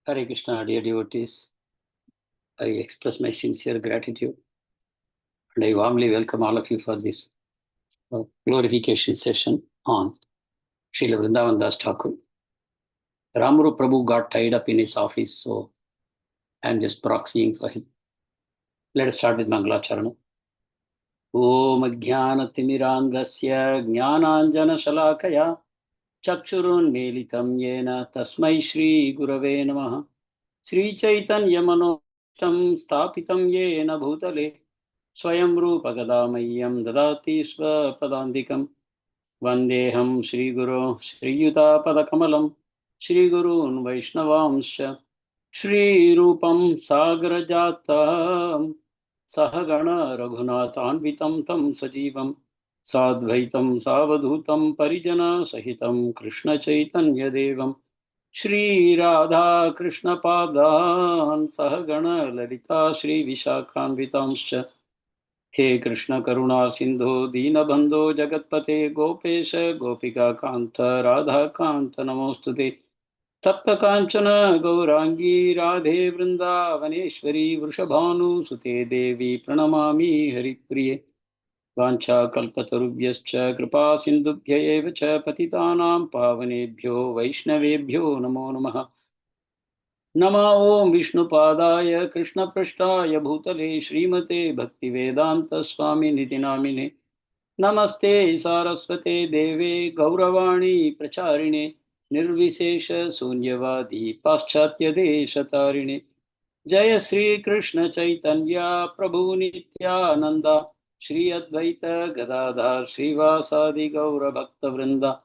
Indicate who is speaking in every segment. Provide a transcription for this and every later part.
Speaker 1: Hare Krishna, dear devotees. I express my sincere gratitude and I warmly welcome all of you for this glorification session on Srila Vrindavan Das Takur. Ramuru Prabhu got tied up in his office, so I'm just proxying for him. Let us start with Mangalacharana. Om Jnanatimmirandasya Jnananjana Shalakaya Chakshurun Melitam Yena Tasmai Shri Gurave Namaha Sri Chaitanya Manotam Stapitam Yena Bhutale Swayam Rupa Gadamayyam Dadati Swapadandikam Vandeham Shri Guru Shri Yuta Padakamalam Shri Gurun Vaishnavamsha Shri Rupam Sagrajatam Sahagana Raghunathanvitam Tam Sajivam Sadvaitam Savadhutam Parijana Sahitam Krishna Chaitanya Devam Shri Radha Krishna Padan Sahagana Lalita Shri Vishakhanvitamscha He Krishna Karuna Sindhu Dinabandho Jagatpate Gopesha Gopika Kanta Radha Kanta Namostute Tapta Kanchana Gaurangi Radhe Vrindavaneshwari Vrishabhanu Sute Devi Pranamami Haripriye Vancha Kalpatarubhyascha Kripa Sindhubhya eva cha Patitanam Pavanebhyo Vaishnavebhyo Namo Namaha Nama Om Vishnu Padaya Krishna Prashtaya Bhutale Srimate Bhakti Vedanta Swami Nitinamine Namaste Saraswate Deve Gauravani Pracharine Nirvisesha Sunyavadi Paschatya Deshatarine Jaya Sri Krishna Chaitanya Prabhu Nityananda Shri Advaita Gadadhar Srivasadi Gaura Bhakta Vrinda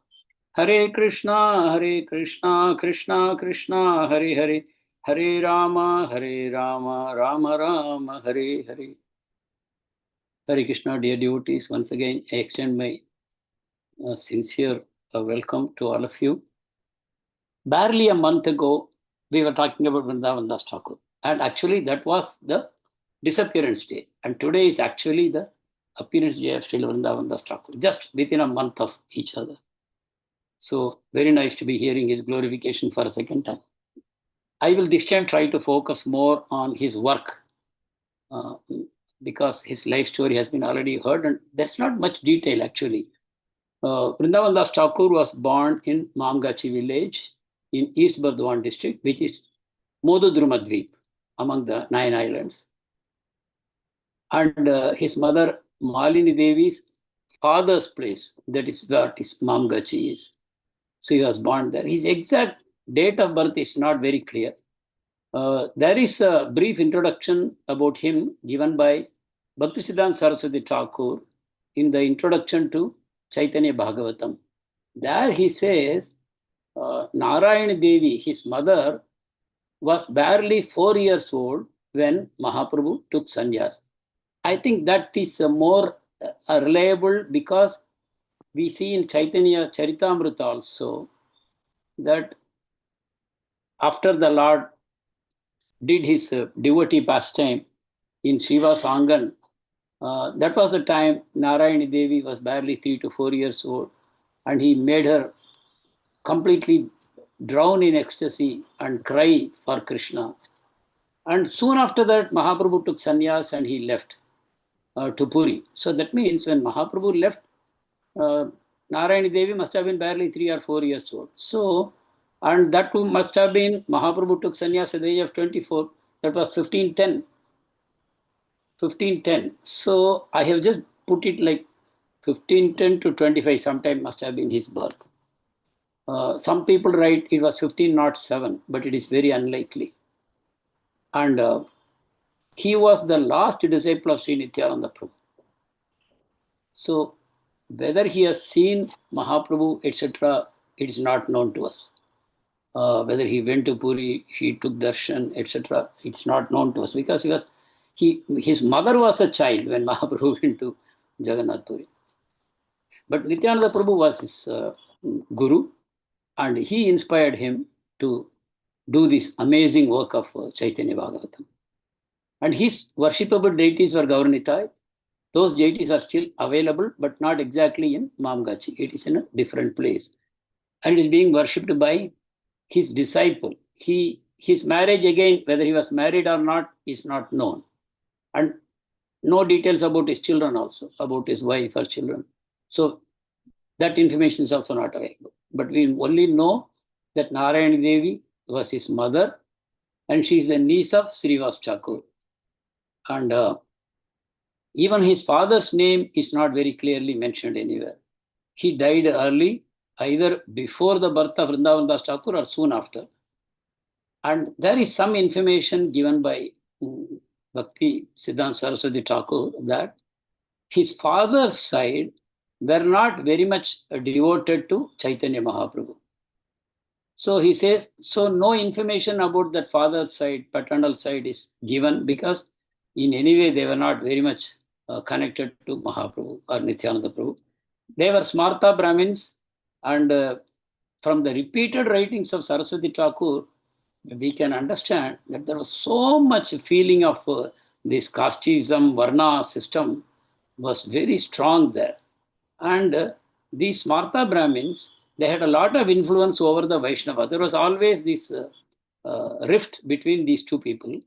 Speaker 1: Hare Krishna Krishna Krishna Hare Hare Hare Rama Rama Rama Hare Hare. Hare Krishna, dear devotees, once again I extend my sincere welcome to all of you. Barely a month ago, we were talking about Vrindavan Das Takur. And actually that was the disappearance day. And today is actually the appearance day of Srila Vrindavan Das Takur, just within a month of each other. So very nice to be hearing his glorification for a second time. I will this time try to focus more on his work because his life story has been already heard and there's not much detail actually. Vrindavan Das Takur was born in Mamgachi village in East Burdwan district, which is Modudrumadvip among the 9 islands. And his mother Malini Devi's father's place, that is where his Mamgachi is. So he was born there. His exact date of birth is not very clear. There is a brief introduction about him given by Bhaktisiddhanta Saraswati Takur in the introduction to Chaitanya Bhagavatam. There he says, Narayana Devi, his mother, was barely 4 years old when Mahaprabhu took sannyas. I think that is more reliable because we see in Chaitanya Charitamrita also that after the Lord did his devotee pastime in Shiva's Angan, that was the time Narayani Devi was barely 3 to 4 years old and he made her completely drown in ecstasy and cry for Krishna. And soon after that, Mahaprabhu took sannyas and he left to Puri. So that means when Mahaprabhu left, Narayani Devi must have been barely 3 or 4 years old. So, and that too must have been, Mahaprabhu took sannyas at the age of 24. That was 1510. 1510. So I have just put it like 1510 to 25 sometime must have been his birth. Some people write it was 1507, but it is very unlikely. And he was the last disciple of Sri Nityananda Prabhu. So whether he has seen Mahaprabhu, etc., it is not known to us. Whether he went to Puri, he took darshan, etc., it's not known to us because his mother was a child when Mahaprabhu went to Jagannath Puri. But Nityananda Prabhu was his guru and he inspired him to do this amazing work of Chaitanya Bhagavatam. And his worshipable deities were Gauranitai. Those deities are still available, but not exactly in Mamgachi. It is in a different place. And it is being worshipped by his disciple. He his marriage, again, whether he was married or not, is not known. And no details about his children also, about his wife or children. So that information is also not available. But we only know that Narayani Devi was his mother, and she is the niece of Srivas Takur. And even his father's name is not very clearly mentioned anywhere. He died early, either before the birth of Vrindavan Das Takur or soon after. And there is some information given by Bhakti Siddhanta Saraswati Thakur that his father's side were not very much devoted to Chaitanya Mahaprabhu. So he says, so no information about that father's side, paternal side is given, because in any way they were not very much connected to Mahaprabhu or Nityananda Prabhu. They were Smarta Brahmins, and from the repeated writings of Saraswati Thakur, we can understand that there was so much feeling of this casteism, Varna system was very strong there. And these Smarta Brahmins, they had a lot of influence over the Vaishnavas. There was always this rift between these two people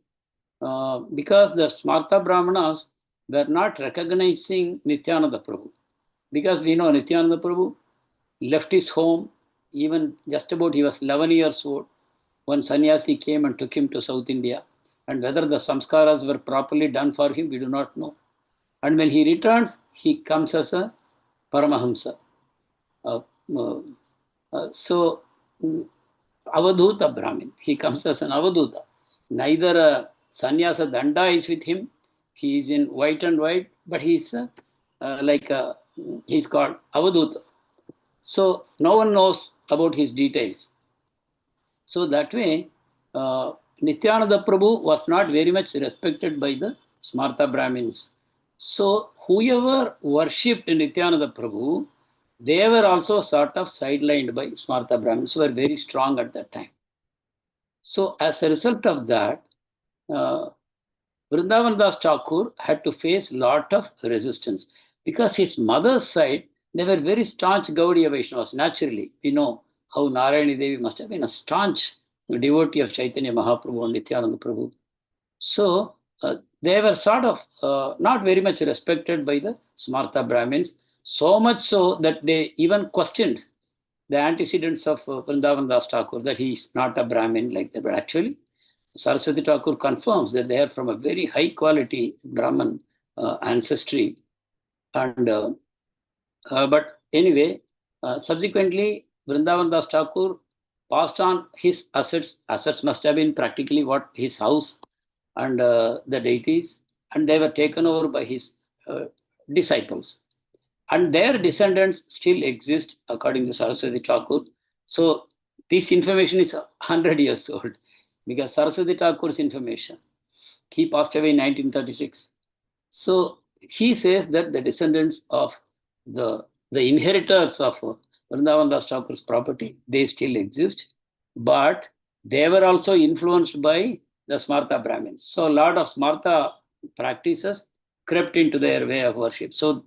Speaker 1: because the Smarta Brahmanas were not recognizing Nityananda Prabhu. Because we know Nityananda Prabhu left his home, even just about he was 11 years old. One sannyasi came and took him to South India. And whether the samskaras were properly done for him, we do not know. And when he returns, he comes as a Paramahamsa. So, Avadhuta Brahmin, he comes as an Avadhuta. Neither a sannyasa danda is with him, he is in white and white, but he's he's called Avadhuta. So, no one knows about his details. So that way, Nityananda Prabhu was not very much respected by the Smarta Brahmins. So whoever worshipped Nityananda Prabhu, they were also sort of sidelined by Smarta Brahmins, who were very strong at that time. So as a result of that, Vrindavan Das Thakur had to face a lot of resistance, because his mother's side, they were very staunch Gaudiya Vaishnavas. Naturally, we know how Narayani Devi must have been a staunch devotee of Chaitanya Mahaprabhu and Nityananda Prabhu. So they were sort of not very much respected by the Smarta Brahmins, so much so that they even questioned the antecedents of Vrindavan Das Thakur, that he is not a Brahmin like that. But actually, Saraswati Thakur confirms that they are from a very high quality Brahman ancestry. And but anyway, subsequently, Vrindavan Das Thakur passed on his assets. Assets must have been practically what his house and the deities, and they were taken over by his disciples. And their descendants still exist, according to Saraswati Thakur. So this information is 100 years old, because Saraswati Thakur's information, he passed away in 1936. So he says that the descendants of the inheritors of Vrindavan Das Thakur's property, they still exist, but they were also influenced by the Smarta Brahmins. So a lot of Smarta practices crept into their way of worship. So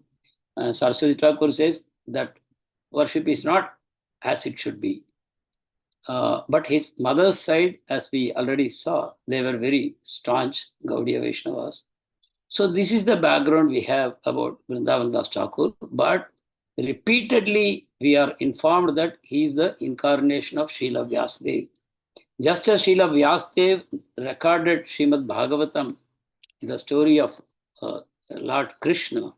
Speaker 1: Saraswati Thakur says that worship is not as it should be. But his mother's side, as we already saw, they were very staunch Gaudiya Vaishnavas. So this is the background we have about Vrindavan Das Thakur. But repeatedly we are informed that he is the incarnation of Srila Vyasadeva. Just as Srila Vyasadeva recorded Srimad Bhagavatam, the story of Lord Krishna,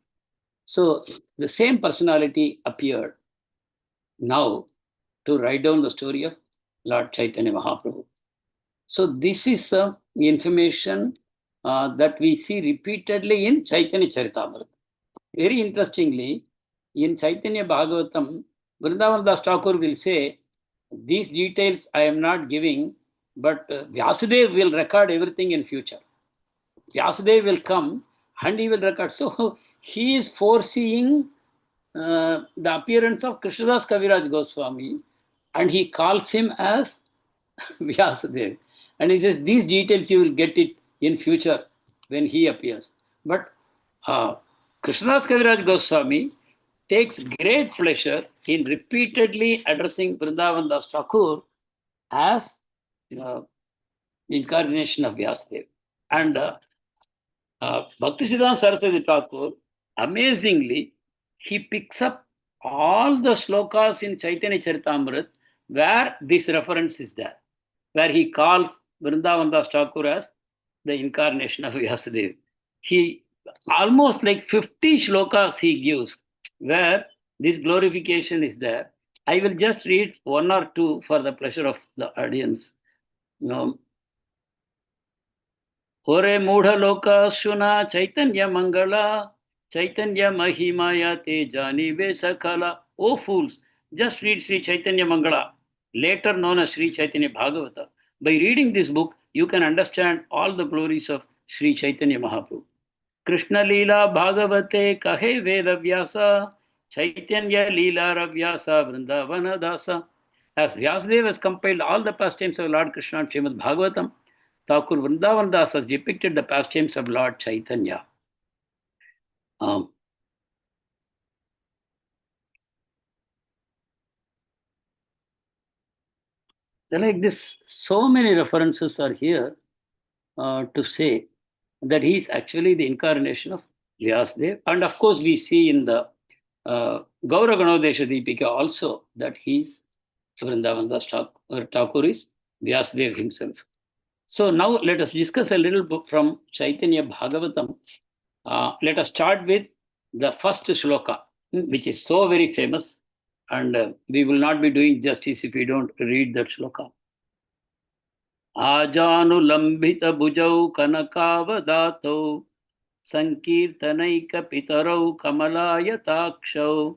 Speaker 1: so the same personality appeared now to write down the story of Lord Chaitanya Mahaprabhu. So this is the information that we see repeatedly in Chaitanya Charitamrita. Very interestingly, in Chaitanya Bhagavatam, Vrindavan Das Thakur will say, these details I am not giving, but Vyasadeva will record everything in future. Vyasadeva will come and he will record. So he is foreseeing the appearance of Krishnadas Kaviraj Goswami, and he calls him as Vyasadeva. And he says, these details you will get it in future when he appears. But Krishnadas Kaviraj Goswami takes great pleasure in repeatedly addressing Vrindavan Das Thakur as incarnation of Vyasadeva. And Bhaktisiddhanta Saraswati Thakur, amazingly, he picks up all the slokas in Chaitanya Charitamrita where this reference is there, where he calls Vrindavan Das Thakur as the incarnation of Vyasadeva. He almost like 50 shlokas he gives where this glorification is there. I will just read one or two for the pleasure of the audience. Hore Mudha Loka Shuna Chaitanya Mangala Chaitanya Mahimaya Te Jani Vesakala. O fools, just read Sri Chaitanya Mangala, later known as Sri Chaitanya Bhagavata. By reading this book, you can understand all the glories of Sri Chaitanya Mahaprabhu. Krishna Leela Bhagavate Kahe Veda Vyasa Chaitanya Leela Ravyasa Vrindavana Dasa. As Vyasadeva has compiled all the pastimes of Lord Krishna and Srimad Bhagavatam, Takur Vrindavan Das has depicted the pastimes of Lord Chaitanya. Like this, so many references are here to say that he is actually the incarnation of Vyasadeva. And of course, we see in the Gaura Ganodesha Deepika also that he is Vrindavan Das Thakur is Vyasadeva himself. So now let us discuss a little bit from Chaitanya Bhagavatam. Let us start with the first shloka, which is so very famous, and we will not be doing justice if we don't read that shloka. Ajanu lambhita bhujau kanakavadato sankirtanaika pitarau kamalayatakshav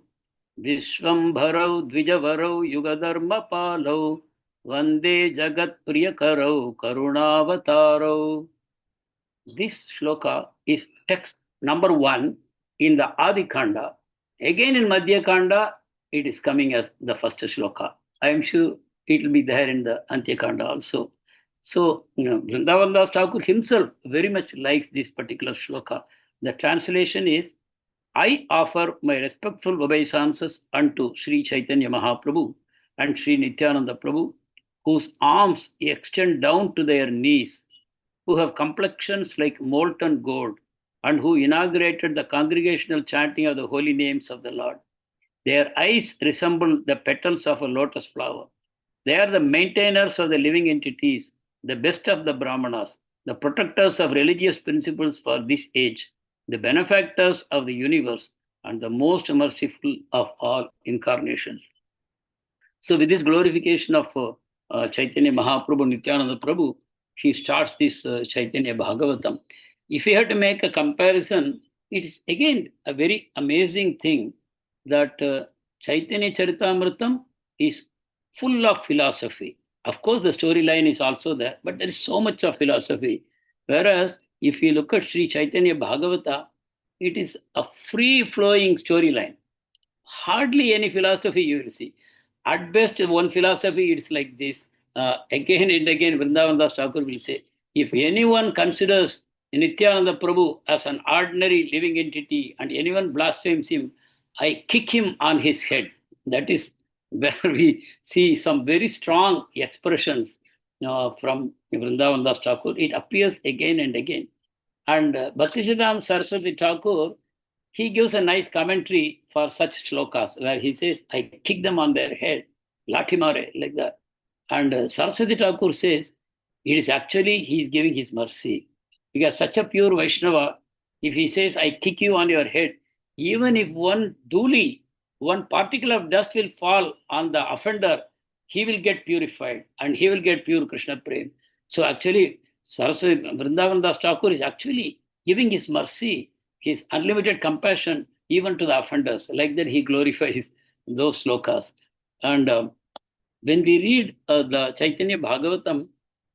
Speaker 1: vishwambharau dvijavarau yugadharma palau Vande Jagat Priyakarau Karunavataro. This shloka is text number 1 in the Adi Kanda. Again in Madhya Kanda, it is coming as the first shloka. I am sure it will be there in the Antya Kanda also. So, Vrindavan Das Thakur himself very much likes this particular shloka. The translation is, I offer my respectful obeisances unto Sri Chaitanya Mahaprabhu and Sri Nityananda Prabhu, whose arms extend down to their knees, who have complexions like molten gold, and who inaugurated the congregational chanting of the holy names of the Lord. Their eyes resemble the petals of a lotus flower. They are the maintainers of the living entities, the best of the Brahmanas, the protectors of religious principles for this age, the benefactors of the universe, and the most merciful of all incarnations. So with this glorification of Chaitanya Mahaprabhu, Nityananda Prabhu, he starts this Chaitanya Bhagavatam. If we have to make a comparison, it is again a very amazing thing that Chaitanya Charitamritam is full of philosophy. Of course, the storyline is also there, but there is so much of philosophy. Whereas, if you look at Sri Chaitanya Bhagavata, it is a free-flowing storyline. Hardly any philosophy you will see. At best, one philosophy is like this. Again and again, Vrindavan Das Thakur will say, if anyone considers Nityananda Prabhu as an ordinary living entity and anyone blasphemes him, I kick him on his head. That is where we see some very strong expressions from Vrindavan Das Thakur. It appears again and again. And Bhaktisiddhanta Saraswati Thakur, he gives a nice commentary for such shlokas where he says, I kick them on their head, lathimare, like that. And Saraswati Thakur says, it is actually, he is giving his mercy. Because such a pure Vaishnava, if he says, I kick you on your head, even if one dhuli, one particle of dust will fall on the offender, he will get purified and he will get pure Krishna Prem. So actually, Saraswati Vrindavan Das Thakur is actually giving his mercy, his unlimited compassion even to the offenders. Like that, he glorifies those slokas. And when we read the Chaitanya Bhagavatam,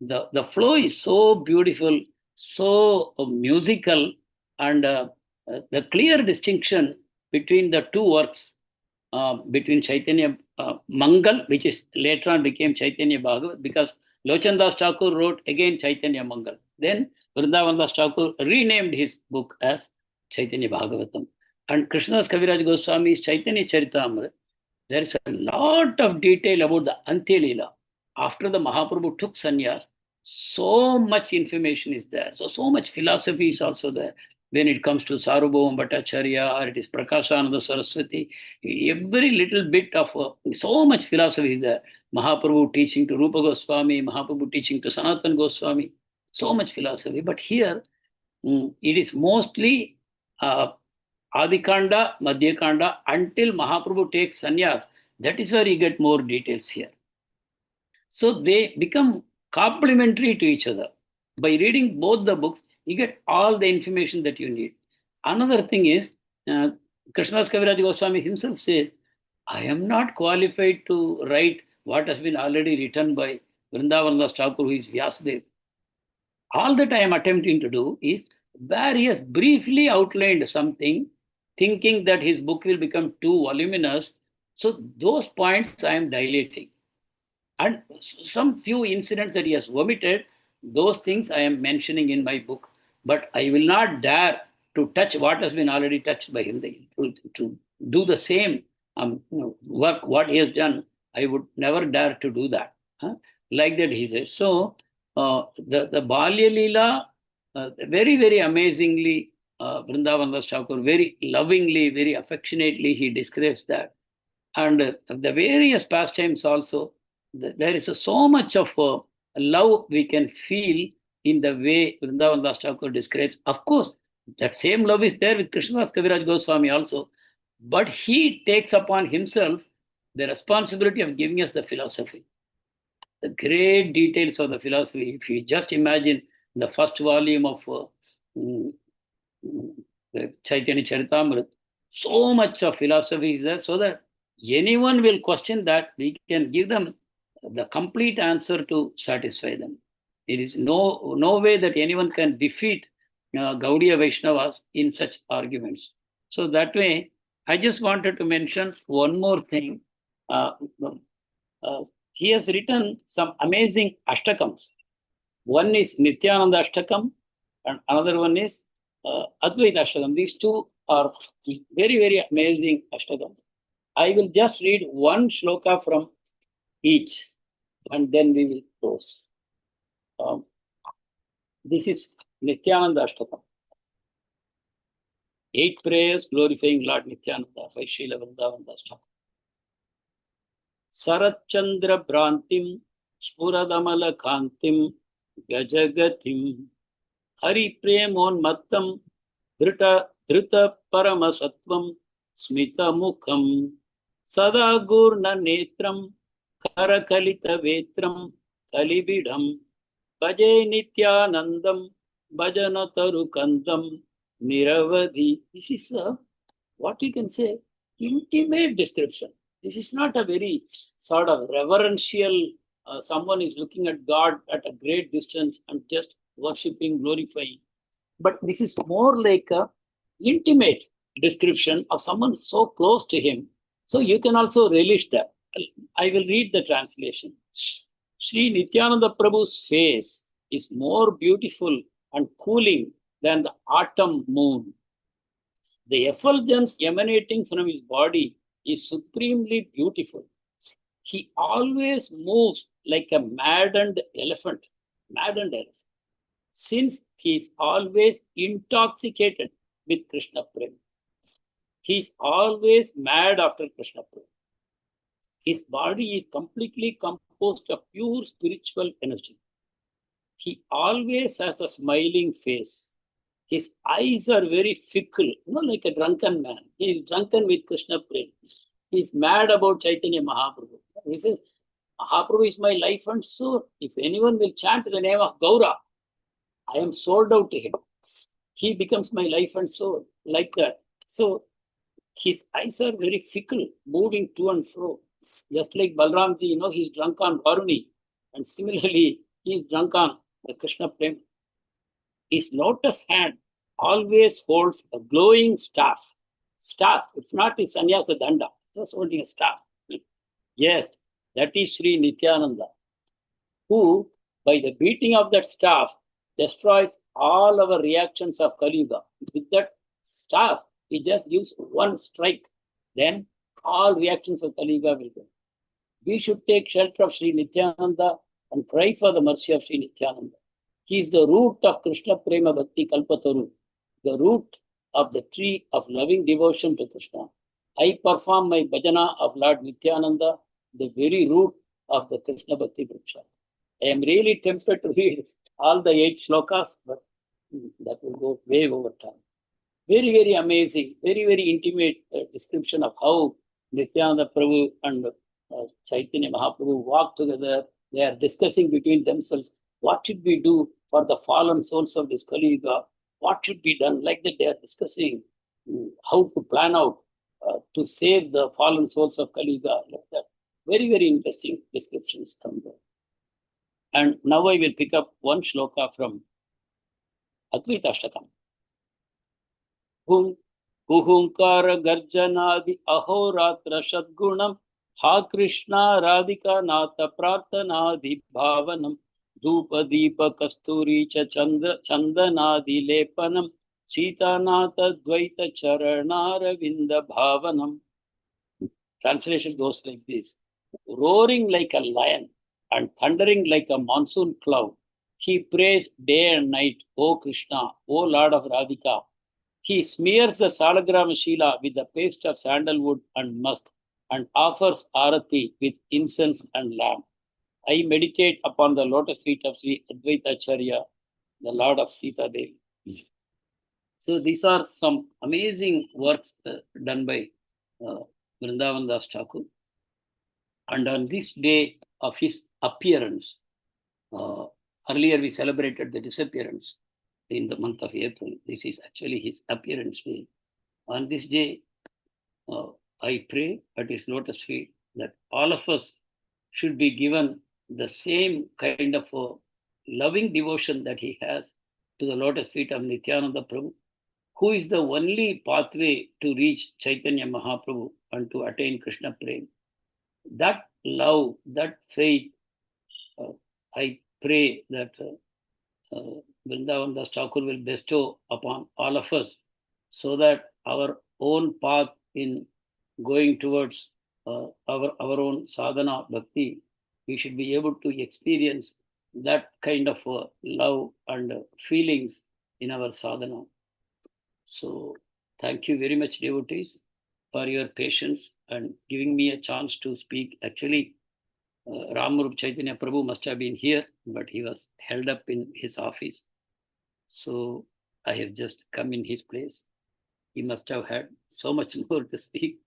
Speaker 1: the flow is so beautiful, so musical, and the clear distinction between the two works, between Chaitanya Mangal, which is later on became Chaitanya Bhagavat, because Lochan Das Thakur wrote again Chaitanya Mangal. Then Vrindavan Das Thakur renamed his book as Chaitanya Bhagavatam. And Krishnadas Kaviraj Goswami's Chaitanya Charitamrita, there is a lot of detail about the Antya Leela. After the Mahaprabhu took sannyas, So much information is there. So much philosophy is also there. When it comes to Sarvabhauma Bhattacharya or it is Prakashananda Saraswati, every little bit of so much philosophy is there. Mahaprabhu teaching to Rupa Goswami, Mahaprabhu teaching to Sanatan Goswami, so much philosophy. But here, it is mostly Adikanda, Madhyakanda until Mahaprabhu takes sannyas. That is where you get more details here. So they become complementary to each other. By reading both the books, you get all the information that you need. Another thing is, Krishnadas Kaviraj Goswami himself says, I am not qualified to write what has been already written by Vrindavan Thakur, who is Vyasadev. All that I am attempting to do is where he has briefly outlined something, thinking that his book will become too voluminous. So those points I am dilating. And some few incidents that he has omitted, those things I am mentioning in my book. But I will not dare to touch what has been already touched by him. To do the same work, what he has done, I would never dare to do that. Huh? Like that he says. So the Balya Leela, very, very amazingly, Vrindavan Das Thakur, very lovingly, very affectionately, he describes that. And the various pastimes also, there is so much of love we can feel in the way Vrindavan Das Thakur describes. Of course, that same love is there with Krishnadas Kaviraj Goswami also, but he takes upon himself the responsibility of giving us the philosophy, the great details of the philosophy. If you just imagine the first volume of the Chaitanya Charitamrita, so much of philosophy is there, so that anyone will question that, we can give them the complete answer to satisfy them. It is no way that anyone can defeat Gaudiya Vaishnavas in such arguments. So that way, I just wanted to mention one more thing. He has written some amazing ashtakams. One is Nityananda Ashtakam, and another one is Advaita Ashtakam. These two are very, very amazing ashtakams. I will just read one shloka from each, and then we will close. This is Nityananda Ashtakam. 8 prayers glorifying Lord Nityananda by Srila Vrindavan Das Thakur. Sarachandra Brantim Spuradamala Kantim Gajagatim Hari Premonmattam Dhrita Paramasatvam Smita Mukham Sada Gurna Netram Karakalita Vetram Kalibidham Bhaje Nityanandam Bhajana Tarukandam Niravadhi. This is what you can say, intimate description. This is not a very sort of reverential, someone is looking at God at a great distance and just worshipping, glorifying. But this is more like a intimate description of someone so close to him. So you can also relish that. I will read the translation. Sri Nityananda Prabhu's face is more beautiful and cooling than the autumn moon. The effulgence emanating from his body is supremely beautiful. He always moves like a maddened elephant, since he is always intoxicated with Krishna Prem. He is always mad after Krishna Prem. His body is completely composed of pure spiritual energy. He always has a smiling face. His eyes are very fickle, like a drunken man. He is drunken with Krishna Prem. He is mad about Chaitanya Mahaprabhu. He says, Mahaprabhu is my life and soul. If anyone will chant the name of Gaura, I am sold out to him. He becomes my life and soul, like that. So his eyes are very fickle, moving to and fro. Just like Balramji, he is drunk on Varuni. And similarly, he is drunk on the Krishna Prem. His lotus hand always holds a glowing staff. Staff, it's not his sannyasa danda, just holding a staff. Yes, that is Sri Nityananda, who, by the beating of that staff, destroys all our reactions of Kali Yuga. With that staff, he just gives one strike, then all reactions of Kali Yuga will go. We should take shelter of Sri Nityananda and cry for the mercy of Sri Nityananda. He is the root of Krishna Prema Bhakti Kalpataru, the root of the tree of loving devotion to Krishna. I perform my bhajana of Lord Nityananda, the very root of the Krishna Bhakti Vriksha. I am really tempted to read all the 8 slokas, but that will go way over time. Very, very amazing, very, very intimate description of how Nityananda Prabhu and Chaitanya Mahaprabhu walk together. They are discussing between themselves, what should we do for the fallen souls of this Kali Yuga? What should be done? Like that, they are discussing how to plan out to save the fallen souls of Kali Yuga. Like that. Very, very interesting descriptions come there. And now I will pick up one shloka from Advaita Ashtakam. हुहुंकार गर्जनादि अहोरात्र सद्गुणम हा कृष्णा राधिका नाथ प्रार्थनादि भावनम धूप दीप कस्तूरी च चंदनादि लेपनम सीतानाथ द्वैत चरणारविंद भावनम. Translation goes like this: roaring like a lion and thundering like a monsoon cloud, he prays day and night, O Krishna, O Lord of Radhika. He smears the Salagrama Shila with the paste of sandalwood and musk and offers arati with incense and lamb. I meditate upon the lotus feet of Sri Advaita Acharya, the Lord of Sita Devi. So these are some amazing works done by Vrindavan Das Takur. And on this day of his appearance, earlier we celebrated the disappearance in the month of April. This is actually his appearance day. On this day, I pray at his lotus feet that all of us should be given the same kind of loving devotion that he has to the lotus feet of Nityananda Prabhu, who is the only pathway to reach Chaitanya Mahaprabhu and to attain Krishna Prem. That love, that faith, I pray that Vrindavan Das Takur will bestow upon all of us, so that our own path in going towards our own sadhana bhakti, we should be able to experience that kind of love and feelings in our sadhana. So thank you very much, devotees, for your patience and giving me a chance to speak. Actually, Ramarup Chaitanya Prabhu must have been here, but he was held up in his office. So I have just come in his place. He must have had so much more to speak.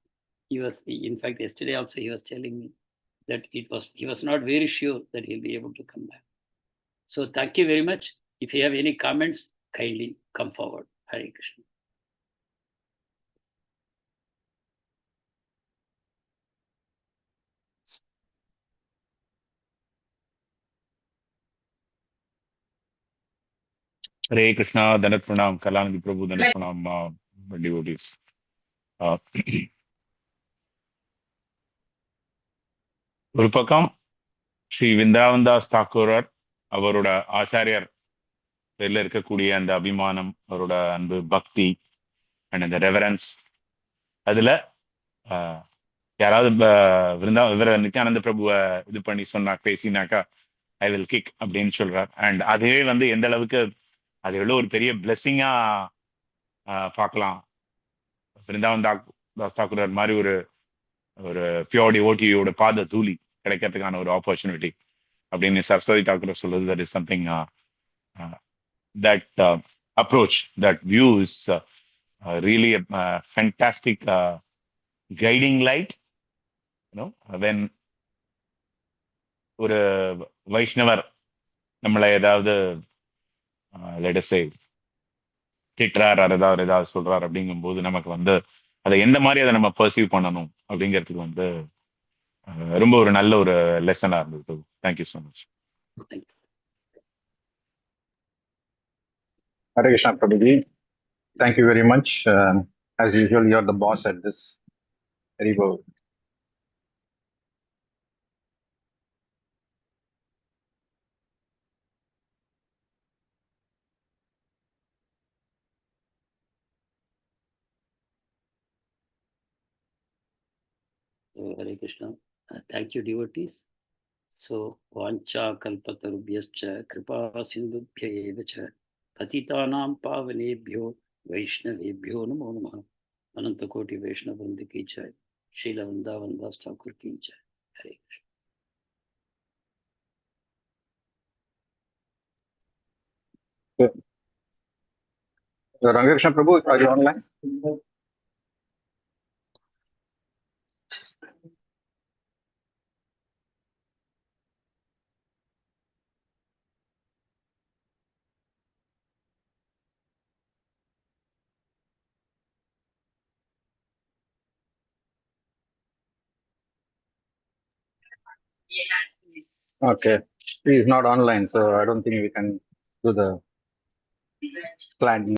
Speaker 1: In fact, yesterday also he was telling me that he was not very sure that he'll be able to come back. So thank you very much. If you have any comments, kindly come forward. Hare Krishna.
Speaker 2: Hare Krishna, Danat Pranam, Kalanandi Prabhu, Danat Pranam, devotees. ஒரு பக்கம் ஸ்ரீ விந்தாவன் தாஸ் தாக்கூரர் அவரோட ஆச்சாரியர் பேர்ல இருக்கக்கூடிய அந்த அபிமானம், அவரோட அன்பு, பக்தி அண்ட் அந்த ரெவரன்ஸ், அதுல யாராவது இவர நித்யானந்த பிரபுவை இது பண்ணி பேசினாக்கா ஐ வில் கிக் அப்படின்னு சொல்றார். அண்ட் அதுவே எந்த அளவுக்கு அது எவ்வளோ ஒரு பெரிய பிளெஸ்ஸிங்கா பார்க்கலாம். விருந்தாவன் தாஸ் தாக்கூரர் மாதிரி ஒரு பியோர் டிவோட்டியோட பாத தூளி கிடைக்கிறதுக்கான ஒரு ஆப்பர்ச்சுனிட்டி அப்படின்னு சரஸ்வதி தாக்கூர் சொல்றது. That is something that approach, that view is really fantastic guiding light. When ஒரு வைஷ்ணவர் நம்மளை ஏதாவது திட்டுறார், ஏதாவது சொல்றார் அப்படிங்கும்போது நமக்கு அதை எந்த மாதிரி அதை நம்ம பர்சீவ் பண்ணணும் அப்படிங்கிறதுக்கு ரொம்ப ஒரு நல்ல ஒரு லெசனா இருந்தது. Thank you so much.
Speaker 3: Hare Krishna Prabhuji. Thank you very much. As usual, you're the boss at this. Very well.
Speaker 1: Hare Krishna. Thank you, devotees. So, vancha kalpatarubhyascha kripa sindubhya eva cha patitanam pavanebhyo vaishnavebhyo namo namaha. Ananta Koti Vaishnava Vrinda ki jai. Srila Vrindavan Das Takur ki jai. Hare Krishna.
Speaker 3: Rangakrishna Prabhu, are you online? Okay, he is not online, so I don't think we can do the client